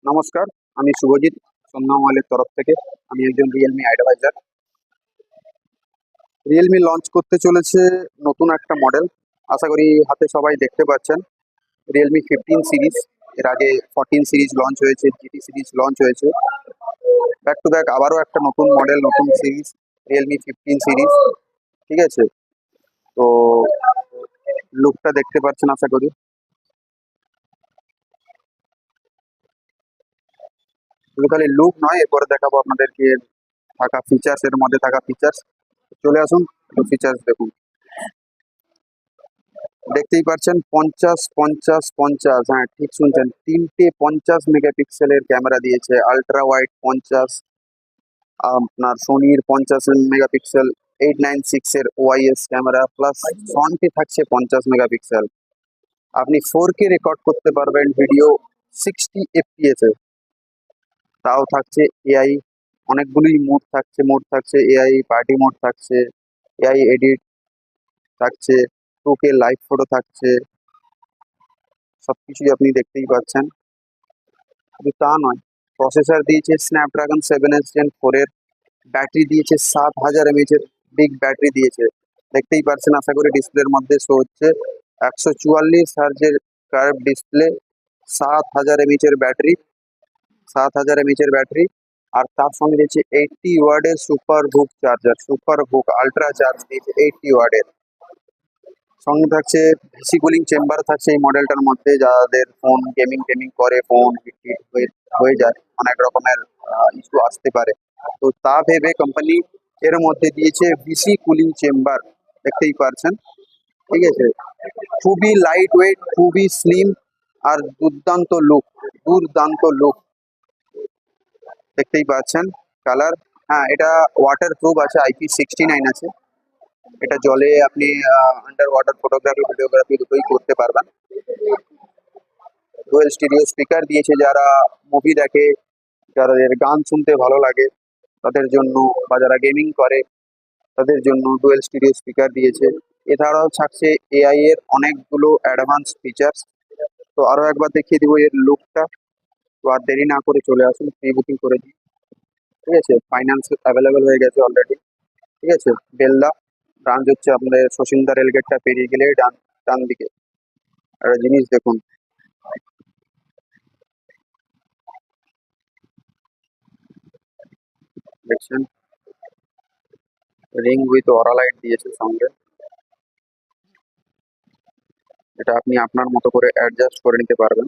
নমস্কার, আমি শুভজিৎ সন্ধ্যা মোবাইলের তরফ থেকে। আমি একজন রিয়েলমি অ্যাডভাইজার। রিয়েলমি লঞ্চ করতে চলেছে নতুন একটা মডেল। আশা করি হাতে সবাই দেখতে পাচ্ছেন, রিয়েলমি 15 সিরিজ। এর আগে 14 সিরিজ লঞ্চ হয়েছে, জিটি সিরিজ লঞ্চ হয়েছে। ব্যাক টু ব্যাক আবারও একটা নতুন মডেল, নতুন সিরিজ, রিয়েলমি 15 সিরিজ। ঠিক আছে, তো লুকটা দেখতে পাচ্ছেন আশা করি। শুধু খালি লুক নয়, এরপরে দেখাবো আপনাদেরকে থাকা ফিচার্স, এর মধ্যে থাকা ফিচার্স। চলে আসুন, ফিচার্স দেখুন। দেখতেই পাচ্ছেন 50 50 50, হ্যাঁ ঠিক শুনছেন, তিনটে 50 মেগাপিক্সেলের ক্যামেরা দিয়েছে। আলট্রা ওয়াইড 50, আপনার সোনির 50 মেগাপিক্সেল 896 এর ওয়াইএস ক্যামেরা, প্লাস ফ্রন্টে থাকছে 50 মেগাপিক্সেল। আপনি 4K রেকর্ড করতে পারবেন ভিডিও 60 FPS এ। তাও থাকছে এআই, অনেকগুলি মোড থাকছে এআই পার্টি মোড থাকছে, এআই এডিট থাকছে, 2K লাইভ ফটো থাকছে। সবকিছুই আপনি দেখতেই পাচ্ছেন। শুধু তা নয়, প্রসেসর দিয়েছে স্ন্যাপড্রাগন 7s Gen 4 এর, ব্যাটারি দিয়েছে 7000 mAh এর বিগ ব্যাটারি দিয়েছে। দেখতেই পাচ্ছেন আশা করি ডিসপ্লের মধ্যে শো হচ্ছে 144 হার্জের কার্ভ ডিসপ্লে, 7000 mAh এর ব্যাটারি, 7000 mAh এর ব্যাটারি। আর তার সঙ্গে দিয়েছে 80 ওয়াটের super hook charger, super hook ultra charge দিয়েছে 80 ওয়াটের। সঙ্গে থাকছে ভিসি কুলিং চেম্বার থাকছে এই মডেলটার মধ্যে। যাদের ফোন গেমিং টেমিং করে, ফোন হিট হিট হয়ে যায়, অনেক রকমের ইস্যু আসতে পারে, তো তা ভেবে কোম্পানি এর মধ্যে দিয়েছে ভিসি কুলিং চেম্বার। দেখতেই পারছেন, ঠিক আছে। খুবই লাইট ওয়েট, খুবই স্লিম, আর দুর্দান্ত লুক, দুর্দান্ত লুক। দেখতেই পাচ্ছেন কালার। হ্যাঁ, এটা ওয়াটার প্রুফ আছে, IP69 আছে। এটা জলে আপনি আন্ডার ওয়াটার ফটোগ্রাফি ভিডিওগ্রাফি দুটোই করতে পারবেন। ডুয়েল স্টিরিও স্পিকার দিয়েছে, যারা মুভি দেখে, যাদের গান শুনতে ভালো লাগে তাদের জন্য, বা যারা গেমিং করে তাদের জন্য ডুয়েল স্টিরিও স্পিকার দিয়েছে। এছাড়াও থাকছে এআই এর অনেকগুলো অ্যাডভান্স ফিচার্স। তো আরো একবার দেখিয়ে দিব এর লুকটা। তো আর দেরি না করে চলে আসুন, প্রি বুকিং করে দিই। ঠিক আছে, ফাইন্যান্স অ্যাভেলেবেল হয়ে গেছে অলরেডি। ঠিক আছে, বেলদা ব্রাঞ্চ হচ্ছে আপনাদের শশীন্দা রেলগেটটা পেরিয়ে গেলে ডান ডান দিকে। একটা জিনিস দেখুন, দেখছেন রিং উইথ অরা লাইট দিয়েছে সঙ্গে। এটা আপনি আপনার মতো করে অ্যাডজাস্ট করে নিতে পারবেন।